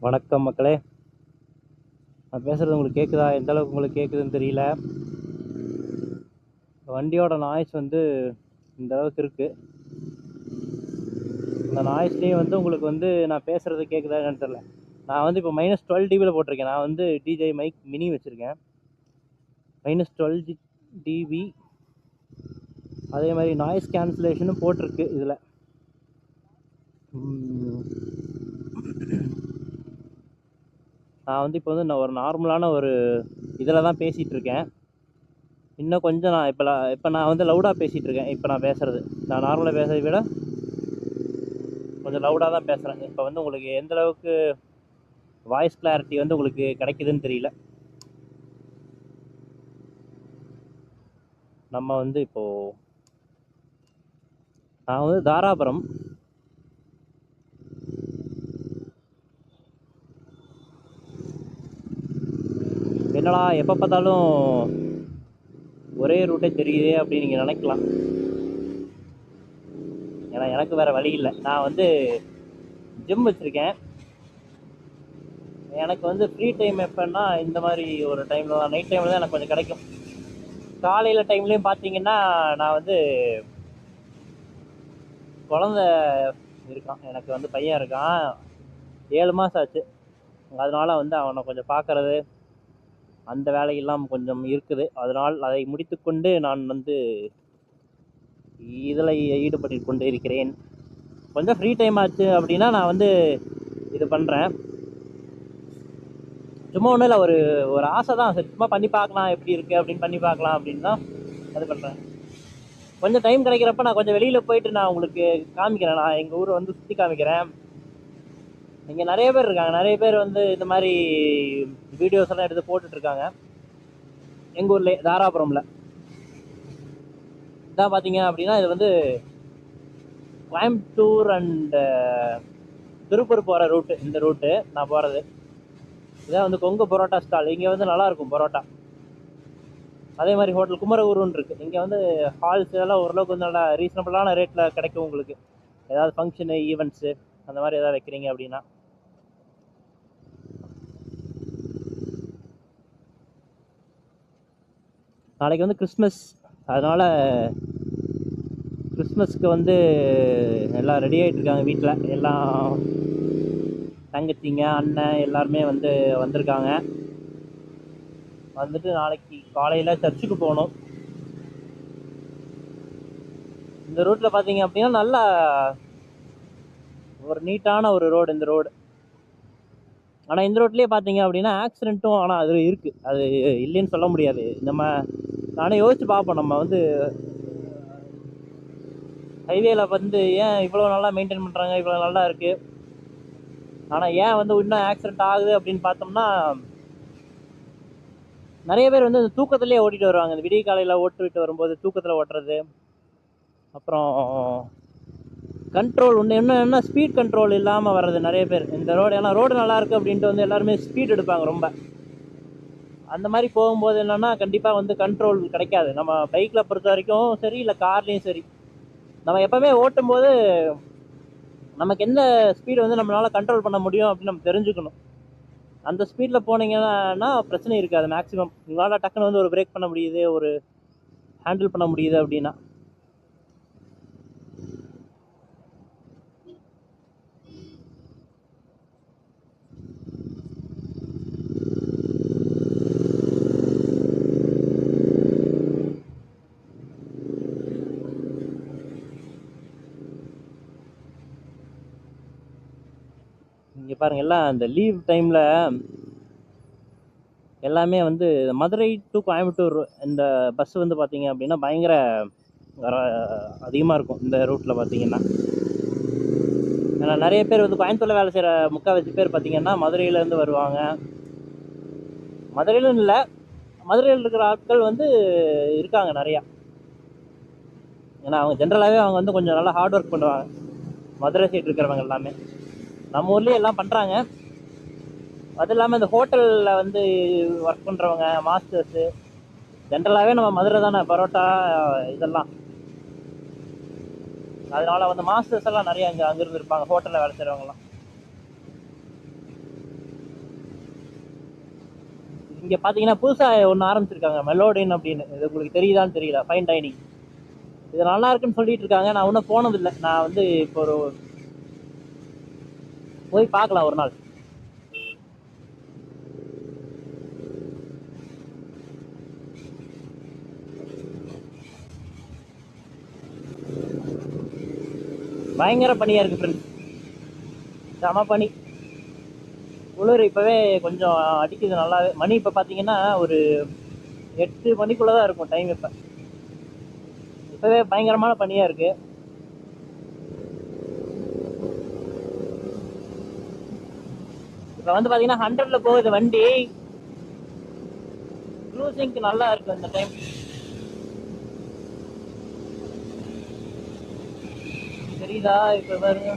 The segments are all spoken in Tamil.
வணக்கம் மக்களே. நான் பேசுகிறது உங்களுக்கு கேட்குதா? எந்த அளவுக்கு உங்களுக்கு கேட்குதுன்னு தெரியல. வண்டியோட நாய்ஸ் வந்து இந்த அளவுக்கு இருக்குது. இந்த நாய்ஸ்லேயும் வந்து உங்களுக்கு வந்து நான் பேசுகிறது கேட்குதான்னு தெரியல. நான் வந்து இப்போ -12 dBயில் போட்டிருக்கேன். நான் வந்து டிஜே மைக் மினி வச்சுருக்கேன். -12 dB. அதே மாதிரி நாய்ஸ் கேன்சலேஷனும் போட்டிருக்கு இதில். நான் வந்து இப்போ வந்து நான் ஒரு நார்மலான ஒரு இதில் தான் பேசிகிட்டு இருக்கேன். இன்னும் கொஞ்சம் நான் இப்போ நான் வந்து லவுடாக பேசிகிட்டு இருக்கேன். இப்போ நான் பேசுகிறது நான் நார்மலாக பேசுறதை விட கொஞ்சம் லவுடாக தான் பேசுகிறேன். இப்போ வந்து உங்களுக்கு எந்த அளவுக்கு வாய்ஸ் கிளாரிட்டி வந்து உங்களுக்கு கிடைக்குதுன்னு தெரியல. நம்ம வந்து இப்போது நான் வந்து தாராபுரம். என்னடா எப்போ பார்த்தாலும் ஒரே ரூட்டே தெரியுதே அப்படின்னு நீங்கள் நினைக்கலாம். ஏன்னா எனக்கு வேறு வழி இல்லை. நான் வந்து ஜிம் வச்சுருக்கேன். எனக்கு வந்து ஃப்ரீ டைம் எப்போன்னா இந்த மாதிரி ஒரு டைமில் தான், நைட் டைமில் தான் எனக்கு கொஞ்சம் கிடைக்கும். காலையில் டைம்லேயும் பார்த்தீங்கன்னா நான் வந்து குழந்த இருக்கான், எனக்கு வந்து பையன் இருக்கான், 7 மாதம் ஆச்சு. அதனால் வந்து அவனை கொஞ்சம் பார்க்குறது அந்த வேலையெல்லாம் கொஞ்சம் இருக்குது. அதனால் அதை முடித்துக்கொண்டு நான் வந்து இதில் ஈடுபட்டு கொண்டு இருக்கிறேன். கொஞ்சம் ஃப்ரீ டைம் ஆச்சு அப்படின்னா நான் வந்து இது பண்ணுறேன். சும்மா ஒன்றும் இல்லை, ஒரு ஆசை தான். சும்மா பண்ணி பார்க்கலாம் எப்படி இருக்குது அப்படின்னு பண்ணி பார்க்கலாம் அப்படின்னு தான் அது பண்ணுறேன். கொஞ்சம் டைம் கிடைக்கிறப்ப நான் கொஞ்சம் வெளியில் போயிட்டு நான் உங்களுக்கு காமிக்கிறேன். நான் எங்கள் ஊரை வந்து சுற்றி காமிக்கிறேன். இங்கே நிறைய பேர் இருக்காங்க. நிறைய பேர் வந்து இந்த மாதிரி வீடியோஸ் எல்லாம் எடுத்து போட்டுட்ருக்காங்க. எங்கள் ஊர்லேயே தாராபுரமில் இதான் பார்த்தீங்க அப்படின்னா இது வந்து கோயம்புத்தூர் அண்ட் திருப்பூர் போகிற ரூட்டு. இந்த ரூட்டு நான் போகிறது இதான் வந்து கொங்கு பரோட்டா ஸ்டால். இங்கே வந்து நல்லாயிருக்கும் பரோட்டா. அதே மாதிரி ஹோட்டல் குமரகுருன்னு இருக்குது. இங்கே வந்து ஹால்ஸ் எல்லாம் ஓரளவுக்கு வந்து நல்லா ரீசனபிளான ரேட்டில் கிடைக்கும் உங்களுக்கு. ஏதாவது ஃபங்க்ஷனு ஈவெண்ட்ஸு அந்த மாதிரி எதாவது வைக்கிறீங்க அப்படின்னா. நாளைக்கு வந்து கிறிஸ்மஸ். அதனால் கிறிஸ்மஸ்க்கு வந்து எல்லாம் ரெடி ஆகிட்டு இருக்காங்க வீட்டில். எல்லாம் தங்கச்சிங்க அண்ணன் எல்லாருமே வந்து வந்திருக்காங்க. வந்துட்டு நாளைக்கு காலையில் சர்ச்சுக்கு போகணும். இந்த ரூட்டில் பார்த்தீங்க அப்படின்னா நல்லா ஒரு நீட்டான ஒரு ரோடு இந்த ரோடு. ஆனால் இந்த ரோட்லேயே பார்த்தீங்க அப்படின்னா ஆக்சிடெண்ட்டும் ஆனால் அது இருக்குது. அது இல்லைன்னு சொல்ல முடியாது. நானே யோசித்து பார்ப்போம். நம்ம வந்து ஹைவேல வந்து ஏன் இவ்வளோ நல்லா மெயின்டைன் பண்ணுறாங்க, இவ்வளோ நல்லா இருக்குது, ஆனால் ஏன் வந்து இன்னும் ஆக்சிடெண்ட் ஆகுது அப்படின்னு பார்த்தோம்னா நிறைய பேர் வந்து இந்த தூக்கத்துலேயே ஓட்டிகிட்டு வருவாங்க. இந்த விடிய காலையில் ஓட்டிட்டு வரும்போது தூக்கத்தில் ஓட்டுறது. அப்புறம் கண்ட்ரோல் இன்னும் என்ன ஸ்பீட் கண்ட்ரோல் இல்லாமல் வர்றது நிறைய பேர் இந்த ரோடு. ஏன்னா ரோடு நல்லாயிருக்கு அப்படின்ட்டு வந்து எல்லாருமே ஸ்பீட் எடுப்பாங்க ரொம்ப. அந்த மாதிரி போகும்போது என்னென்னா கண்டிப்பாக வந்து கண்ட்ரோல் கிடைக்காது. நம்ம பைக்கில் பொறுத்த வரைக்கும் சரி, இல்லை கார்லேயும் சரி, நம்ம எப்போவுமே ஓட்டும்போது நமக்கு எந்த ஸ்பீடு வந்து நம்மளால் கண்ட்ரோல் பண்ண முடியும் அப்படின்னு நம்ம தெரிஞ்சுக்கணும். அந்த ஸ்பீடில் போனீங்கன்னா பிரச்சனை இருக்காது. மேக்ஸிமம் உங்களால் டக்குன்னு வந்து ஒரு பிரேக் பண்ண முடியுது, ஒரு ஹேண்டில் பண்ண முடியுது அப்படின்னா. இங்கே பாருங்கள், எல்லாம் இந்த லீவ் டைமில் எல்லாமே வந்து மதுரை டு கோயம்புத்தூர் இந்த பஸ் வந்து பார்த்தீங்க அப்படின்னா பயங்கர அதிகமாக இருக்கும் இந்த ரூட்டில் பார்த்தீங்கன்னா. ஏன்னா நிறைய பேர் வந்து கோயம்புத்தூரில் வேலை செய்கிற முக்கால்வாசி பேர் பார்த்தீங்கன்னா மதுரையிலேருந்து வருவாங்க. மதுரையிலும் இல்லை, மதுரையில் இருக்கிற ஆட்கள் வந்து இருக்காங்க நிறையா. ஏன்னா அவங்க ஜென்ரலாகவே அவங்க வந்து கொஞ்சம் நல்லா ஹார்ட் ஒர்க் பண்ணுவாங்க. மதுரை சைடு இருக்கிறவங்க எல்லாமே நம்ம ஊர்லேயே எல்லாம் பண்ணுறாங்க. அது இல்லாமல் இந்த ஹோட்டலில் வந்து ஒர்க் பண்ணுறவங்க மாஸ்டர்ஸு ஜென்ரலாகவே நம்ம மதுரை தானே பரோட்டா இதெல்லாம். அதனால் வந்து மாஸ்டர்ஸ் எல்லாம் நிறைய அங்கேருந்து இருப்பாங்க, ஹோட்டலில் வேலை செய்கிறவங்கலாம். இங்கே பார்த்தீங்கன்னா புதுசாக ஒன்று ஆரம்பிச்சிருக்காங்க மெலோடின் அப்படின்னு. இது உங்களுக்கு தெரியுதான்னு தெரியல, ஃபைன் டைனிங். இது நல்லா இருக்குன்னு சொல்லிட்டு இருக்காங்க. நான் இன்னும் போனதில்லை. நான் வந்து இப்போ ஒரு போய் பார்க்கலாம் ஒரு நாள். பயங்கர பனியாக இருக்குது ஃப்ரெண்ட்ஸ், செம பனி. குளிர் இப்போவே கொஞ்சம் அடிக்குது நல்லாவே. மணி இப்போ பார்த்தீங்கன்னா ஒரு 8 மணிக்குள்ளே தான் இருக்கும் டைம். இப்போவே பயங்கரமான பனியாக இருக்குது. இப்போ வந்து பார்த்தீங்கன்னா 100ல போகுது வண்டி. க்ரூசிங்க்கு நல்லா இருக்கும் இந்த டைம். தெரியுதா இப்போ பாருங்க.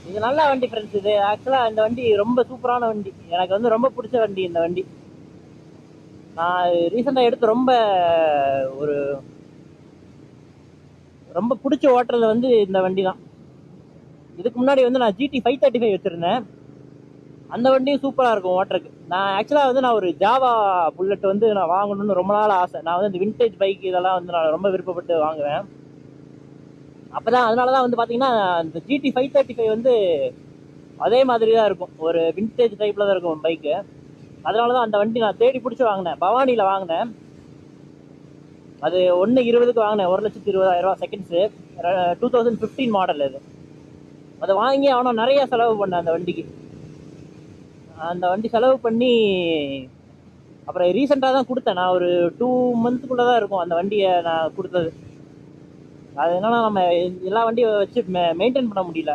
இது நல்ல வண்டி ஃப்ரெண்ட்ஸ். இது ஆக்சுவலாக இந்த வண்டி ரொம்ப சூப்பரான வண்டி. எனக்கு வந்து ரொம்ப பிடிச்ச வண்டி இந்த வண்டி. நான் ரீசெண்டாக எடுத்து ஒரு ரொம்ப பிடிச்ச ஓட்டுறது வந்து இந்த வண்டி தான். இதுக்கு முன்னாடி வந்து நான் GT 535 வச்சுருந்தேன். அந்த வண்டியும் சூப்பராக இருக்கும் ஓட்டுறதுக்கு. நான் ஆக்சுவலாக வந்து நான் ஒரு ஜாவா புல்லட் வந்து நான் வாங்கணும்னு ரொம்ப நாள் ஆசை. நான் வந்து இந்த விண்டேஜ் பைக் இதெல்லாம் வந்து நான் ரொம்ப விருப்பப்பட்டு வாங்குவேன். அதனால தான் வந்து பார்த்தீங்கன்னா இந்த GT 535 வந்து அதே மாதிரி தான் இருக்கும். ஒரு விண்டேஜ் டைப்பில் தான் இருக்கும் பைக்கு. அதனால தான் அந்த வண்டி நான் தேடி பிடிச்சி வாங்கினேன். பவானியில் வாங்கினேன். அது 1,20,000க்கு வாங்கினேன். 1,20,000 செகண்ட்ஸு. 2015 மாடல் அது. அதை வாங்கி அவனும் நிறைய செலவு பண்ணேன் அந்த வண்டிக்கு. அந்த வண்டி செலவு பண்ணி அப்புறம் ரீசெண்டாக தான் கொடுத்தேன். நான் ஒரு 2 மந்த்துக்குள்ளே தான் இருக்கும் அந்த வண்டியை நான் கொடுத்தது. அது என்னன்னா நம்ம எல்லா வண்டியும் வச்சு மெயின்டைன் பண்ண முடியல.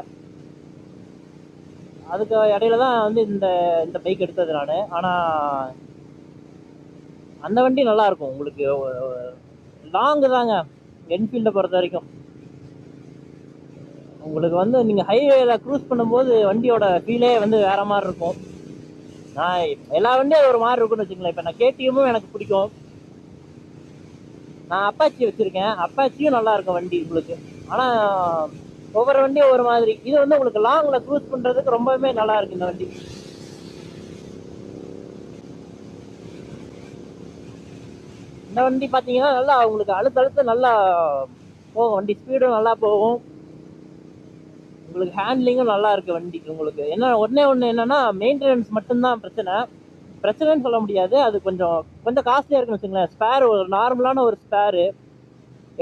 அதுக்கு இடையில தான் வந்து இந்த பைக் எடுத்தது நான். ஆனால் அந்த வண்டி நல்லாயிருக்கும். உங்களுக்கு லாங்கு தாங்க என்ஃபீல்டை பொறுத்த வரைக்கும். உங்களுக்கு வந்து நீங்கள் ஹைவேல க்ரூஸ் பண்ணும்போது வண்டியோட ஃபீலே வந்து வேறு மாதிரி இருக்கும். நான் எல்லா வண்டியும் ஒரு மாதிரி இருக்குன்னு வச்சுங்களேன். இப்போ நான் KTM எனக்கு பிடிக்கும். நான் அப்பாச்சி வச்சுருக்கேன். அப்பாச்சியும் நல்லா இருக்கும் வண்டி உங்களுக்கு. ஆனால் ஒவ்வொரு வண்டியும் ஒவ்வொரு மாதிரி. இது வந்து உங்களுக்கு லாங்கில் க்ரூஸ் பண்ணுறதுக்கு ரொம்பவே நல்லா இருக்கு இந்த வண்டி. இந்த வண்டி பார்த்தீங்கன்னா நல்லா உங்களுக்கு அழுத்தழுத்த நல்லா போகும் வண்டி. ஸ்பீடும் நல்லா போகும். உங்களுக்கு ஹேண்ட்லிங்கும் நல்லா இருக்குது வண்டி. உங்களுக்கு ஒன்றே ஒன்று என்னென்னா மெயின்டெனன்ஸ் மட்டும்தான் பிரச்சனைன்னு சொல்ல முடியாது. அது கொஞ்சம் காஸ்ட்லியாக இருக்குன்னு வச்சுங்களேன். ஸ்பேர் ஒரு நார்மலான ஒரு ஸ்பேரு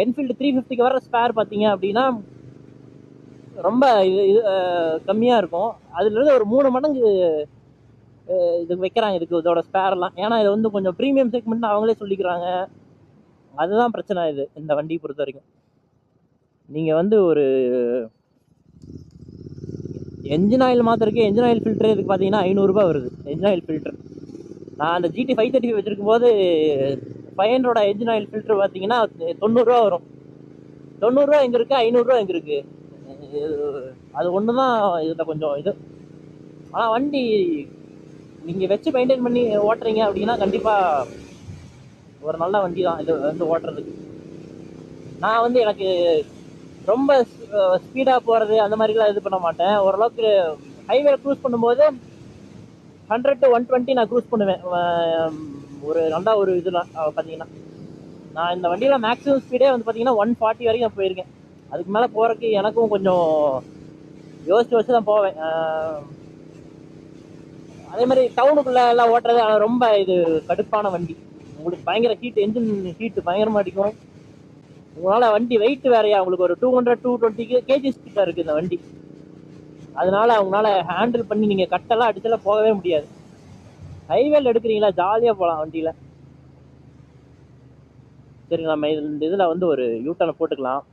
என்ஃபீல்டு 350க்கு வர ஸ்பேர் பார்த்தீங்க அப்படின்னா ரொம்ப இது கம்மியாக இருக்கும். அதுலேருந்து ஒரு 3 மடங்கு இதுக்கு வைக்கிறாங்க இதோட ஸ்பேர்லாம். ஏன்னா இது வந்து கொஞ்சம் ப்ரீமியம் செக்மெண்ட்னு அவங்களே சொல்லிக்கிறாங்க. அதுதான் பிரச்சனை இந்த வண்டியை பொறுத்த வரைக்கும். நீங்கள் வந்து ஒரு என்ஜின் ஆயில் மாத்திரக்கே என்ஜின் ஆயில் ஃபில்டர் இதுக்கு பார்த்தீங்கன்னா 500 ரூபாய் வருது. என்ஜின் ஆயில் ஃபில்டர் நான் அந்த GT 535 வச்சுருக்கும் போது 500 என்ஜின் ஆயில் ஃபில்டர் பார்த்தீங்கன்னா 90 ரூபா வரும். 90 ரூபா எங்கே இருக்குது, 500 ரூபா எங்கே இருக்குது? அது ஒன்று தான் இதில் கொஞ்சம் இது. ஆனால் வண்டி நீங்கள் வச்சு மெயின்டைன் பண்ணி ஓட்டுறீங்க அப்படின்னா கண்டிப்பாக ஒரு நல்ல வண்டி தான் இது வந்து ஓட்டுறதுக்கு. நான் வந்து எனக்கு ரொம்ப ஸ்பீடாக போகிறது அந்த மாதிரிலாம் இது பண்ண மாட்டேன். ஓரளவுக்கு ஹைவே க்ரூஸ் பண்ணும்போது 100 to 120 நான் க்ரூஸ் பண்ணுவேன். ஒரு நல்ல ஒரு இதெல்லாம் பார்த்தீங்கன்னா நான் இந்த வண்டியில் மேக்ஸிமம் ஸ்பீடே வந்து பார்த்தீங்கன்னா 140 வரைக்கும் நான் போயிருக்கேன். அதுக்கு மேலே போகிறதுக்கு எனக்கும் கொஞ்சம் யோசிச்சு தான் போவேன். அதே மாதிரி டவுனுக்குள்ளே எல்லாம் ஓட்டுறது ரொம்ப இது கடுப்பான வண்டி. உங்களுக்கு பயங்கர ஹீட், என்ஜின் ஹீட்டு பயங்கரமாக அடிக்கும். உங்களால் வண்டி வெயிட் வேறையா, உங்களுக்கு ஒரு 200-220 kgs கிட்ட இருக்குது இந்த வண்டி. அதனால அவங்களால ஹேண்டில் பண்ணி நீங்கள் கட்டெல்லாம் அடிச்செல்லாம் போகவே முடியாது. ஹைவேல எடுக்கிறீங்களா ஜாலியாக போகலாம் வண்டியில். சரி, நம்ம இந்த இதில் வந்து ஒரு யூட்டர்னை போட்டுக்கலாம்.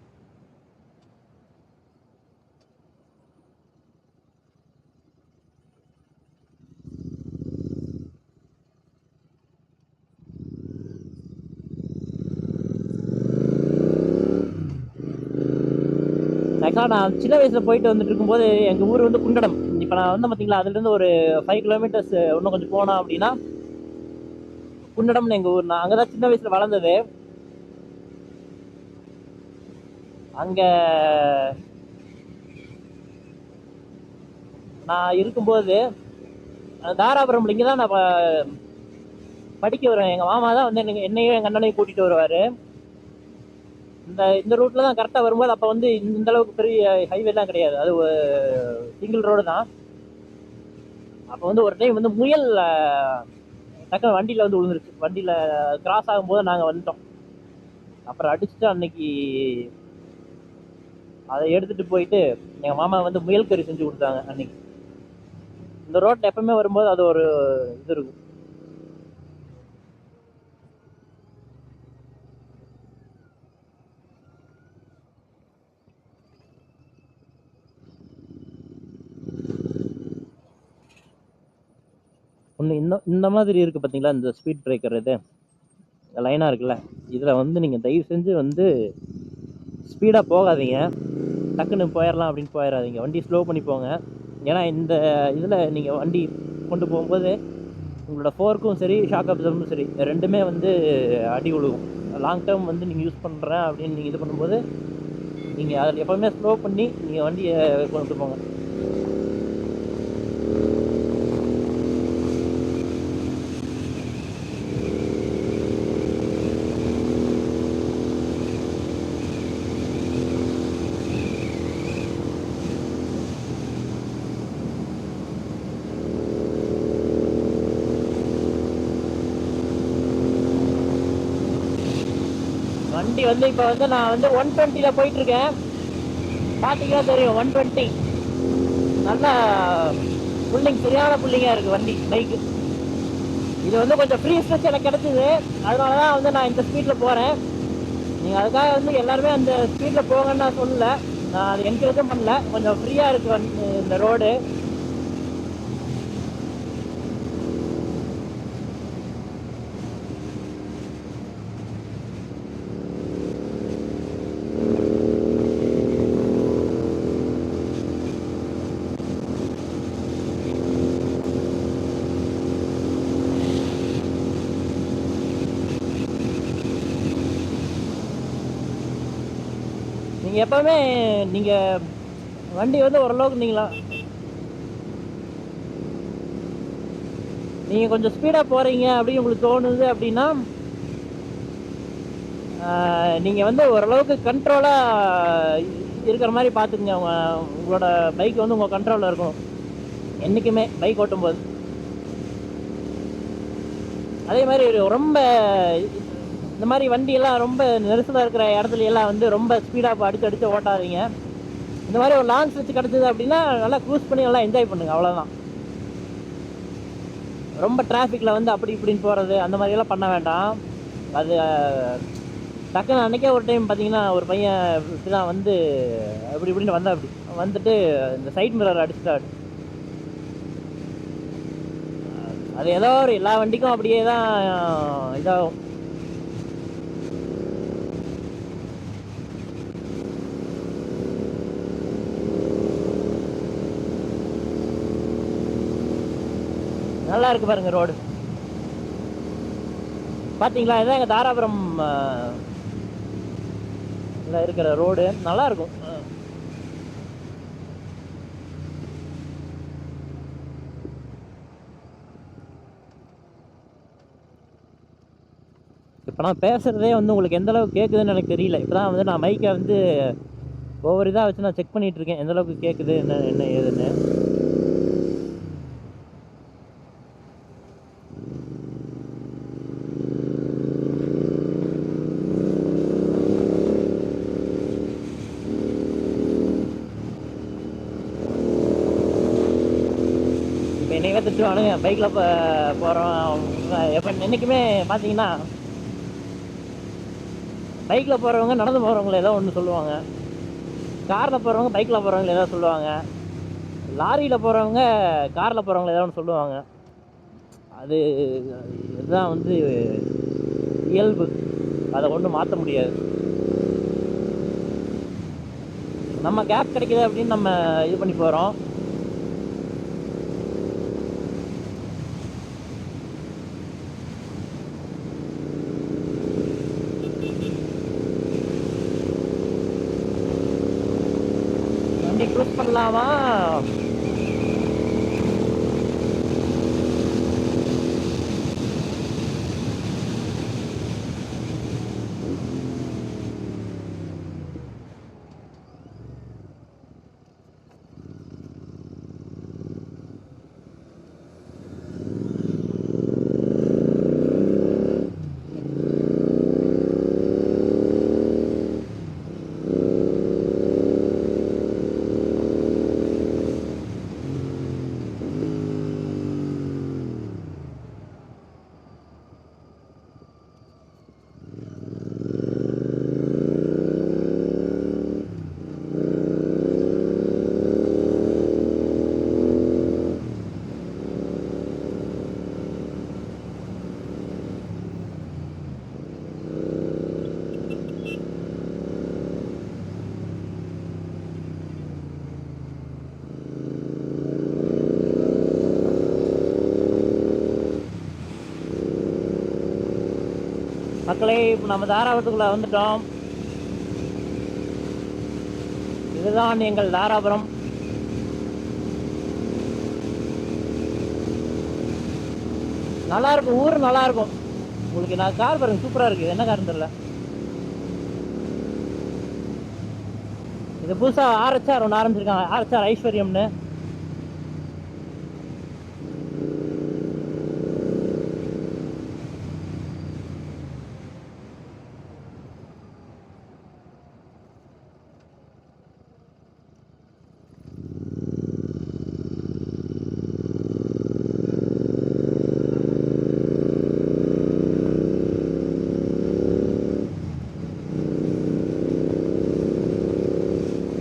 ஆக்சுவலாக நான் சின்ன வயசில் போயிட்டு வந்துட்டு இருக்கும்போது எங்கள் ஊர் வந்து குண்டடம். இப்போ நான் வந்து பார்த்தீங்களா அதுலேருந்து ஒரு 5 கிலோமீட்டர்ஸ் இன்னும் கொஞ்சம் போனோம் அப்படின்னா குண்டடம்னு எங்கள் ஊர். நான் அங்கே தான் சின்ன வயசில் வளர்ந்தது. அங்கே நான் இருக்கும்போது தாராபுரம் இங்கே தான் நான் படிக்க வருவேன். எங்கள் மாமா தான் வந்து என்னையும் எங்கள் அண்ணனையும் கூட்டிகிட்டு வருவார். இந்த ரூட்டில் தான் கரெக்டாக வரும்போது அப்போ வந்து இந்த அளவுக்கு பெரிய ஹைவேலாம் கிடையாது, அது சிங்கிள் ரோடு தான். அப்போ வந்து ஒரு டைம் வந்து முயல் டக்குனு வண்டியில் வந்து விழுந்துருச்சு. வண்டியில் கிராஸ் ஆகும்போது நாங்கள் வந்துட்டோம். அப்புறம் அடிச்சுட்டு அன்னைக்கு அதை எடுத்துகிட்டு போயிட்டு எங்கள் மாமா வந்து முயல் கறி செஞ்சு கொடுத்தாங்க அன்னைக்கு. இந்த ரோட்டில் எப்பவுமே வரும்போது அது ஒரு இது இருக்கும். ஒன்று இந்த மாதிரி இருக்குது பார்த்தீங்களா, இந்த ஸ்பீட் பிரேக்கர் இது லைனாக இருக்குல்ல, இதில் வந்து நீங்கள் தயவு செஞ்சு வந்து ஸ்பீடாக போகாதீங்க. டக்குன்னு போயிடலாம் அப்படின்னு போயிடாதீங்க. வண்டி ஸ்லோ பண்ணி போங்க. ஏன்னா இந்த இதில் நீங்கள் வண்டி கொண்டு போகும்போது உங்களோட ஃபோர்க்கும் சரி ஷாக் அப்சர்வரும் சரி ரெண்டுமே வந்து அடி விழுகும். லாங் டேர்ம் வந்து நீங்கள் யூஸ் பண்ணுறேன் அப்படின்னு நீங்கள் இது பண்ணும்போது நீங்கள் அதில் எப்போவுமே ஸ்லோ பண்ணி நீங்கள் வண்டியை கொண்டு போங்க. வண்டி வந்து இப்போ வந்து நான் வந்து 120 போயிட்டு இருக்கேன். பார்த்தீங்கன்னா தெரியும் 120 நல்லா புல்லிங், சரியான புல்லிங்காக இருக்குது வண்டி பைக்கு. இது வந்து கொஞ்சம் ஃப்ரீ ஸ்ட்ரெச் எனக்கு கிடச்சிது, அதனால தான் வந்து நான் இந்த ஸ்பீடில் போகிறேன். நீங்கள் அதுக்காக வந்து எல்லாருமே அந்த ஸ்பீடில் போங்கன்னு நான் சொல்லலை, நான் அது என்கரேஜும் பண்ணல. கொஞ்சம் ஃப்ரீயாக இருக்குது இந்த ரோடு. நீங்கள் எப்போவுமே நீங்கள் வண்டி வந்து ஓரளவுக்கு நீங்கள் கொஞ்சம் ஸ்பீடாக போகிறீங்க அப்படின்னு உங்களுக்கு தோணுது அப்படின்னா நீங்கள் வந்து ஓரளவுக்கு கண்ட்ரோலாக இருக்கிற மாதிரி பார்த்துக்குங்க. உங்களோட பைக் வந்து உங்கள் கண்ட்ரோலில் இருக்கும் என்றைக்குமே பைக் ஓட்டும்போது. அதே மாதிரி ரொம்ப இந்த மாதிரி வண்டியெல்லாம் ரொம்ப நெரிசலாக இருக்கிற இடத்துல எல்லாம் வந்து ரொம்ப ஸ்பீடாக அடித்து ஓட்டாதீங்க. இந்த மாதிரி ஒரு லாங் ஸ்ட்ரெச் கிடச்சிது அப்படின்னா நல்லா க்ரூஸ் பண்ணி நல்லா என்ஜாய் பண்ணுங்க, அவ்வளோதான். ரொம்ப டிராஃபிக்கில் வந்து அப்படி இப்படின்னு போகிறது அந்த மாதிரியெல்லாம் பண்ண வேண்டாம். அது டக்குன்னு அன்றைக்கே ஒரு டைம் பார்த்தீங்கன்னா ஒரு பையன் இப்படி தான் வந்து அப்படி இப்படின்னு அப்படி வந்துட்டு இந்த சைட் மிரர் அடிச்சுட்டாரு. அது ஏதோ ஒரு எல்லா வண்டிக்கும் அப்படியே தான் இதாகும். நல்லா இருக்கு பாருங்க ரோடு, பார்த்தீங்களா? இதுதான் எங்கள் தாராபுரம் இருக்கிற ரோடு, நல்லா இருக்கும். இப்போ நான் பேசுகிறதே வந்து உங்களுக்கு எந்த அளவுக்கு கேட்குதுன்னு எனக்கு தெரியல. இப்போ தான் வந்து நான் மைக்கை வந்து ஒவ்வொரு இதாக வச்சு நான் செக் பண்ணிகிட்டு இருக்கேன், எந்த அளவுக்கு கேட்குது என்ன ஏதுன்னு. இப்போ என்னையே திட்டுவானுங்க பைக்கில் போகிறோம். எப்போ என்றைக்குமே பார்த்தீங்கன்னா பைக்கில் போகிறவங்க நடந்து போகிறவங்கள ஏதோ ஒன்று சொல்லுவாங்க, காரில் போகிறவங்க பைக்கில் போகிறவங்கள ஏதோ சொல்லுவாங்க, லாரியில் போகிறவங்க காரில் போகிறவங்கள ஏதோ ஒன்று சொல்லுவாங்க. அது இதுதான் வந்து இயல்பு, அதை ஒன்றும் மாற்ற முடியாது. நம்ம கேப் கிடைக்குது அப்படின்னு நம்ம இது பண்ணி போகிறோம். வண்டி க்ரூஸ் பண்ணலாமா? மக்களே, இப்போ நம்ம தாராபுரத்துக்குள்ளே வந்துட்டோம். இதுதான் எங்கள் தாராபுரம். நல்லா இருக்கும், ஊர் நல்லா இருக்கும். உங்களுக்கு நான் கார் பாருங்க, சூப்பராக இருக்குது. என்ன கார்னு தெரியல. இது புதுசாக ஆர்எச்ஆர் ஒன்று ஆரம்பிச்சிருக்காங்க, ஆர்எச்ஆர் ஐஸ்வர்யம்னு.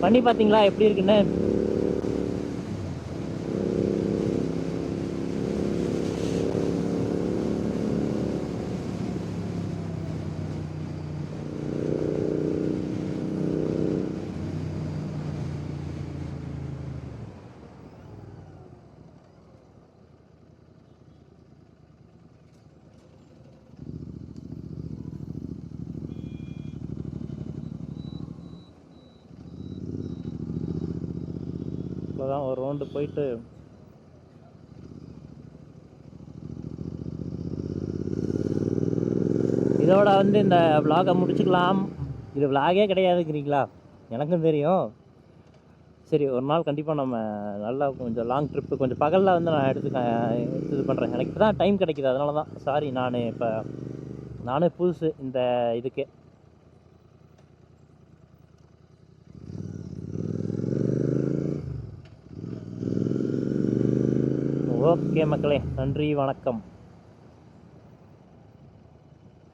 பண்ணி பார்த்தீங்களா எப்படி இருக்குன்னு? இப்போதான் ஒரு ரவுண்டு போயிட்டு இதோட வந்து இந்த விலாகை முடிச்சுக்கலாம். இது விலாகே கிடையாதுங்கிறீங்களா? எனக்கும் தெரியும். சரி, ஒரு நாள் கண்டிப்பாக நம்ம நல்லா கொஞ்சம் லாங் ட்ரிப்பு கொஞ்சம் பகலில் வந்து நான் இது பண்ணுறேன். எனக்கு இப்போ தான் டைம் கிடைக்கிது, அதனால தான். சாரி, நானே புதுசு இந்த இதுக்கு. ஓகே மக்களே, நன்றி, வணக்கம்.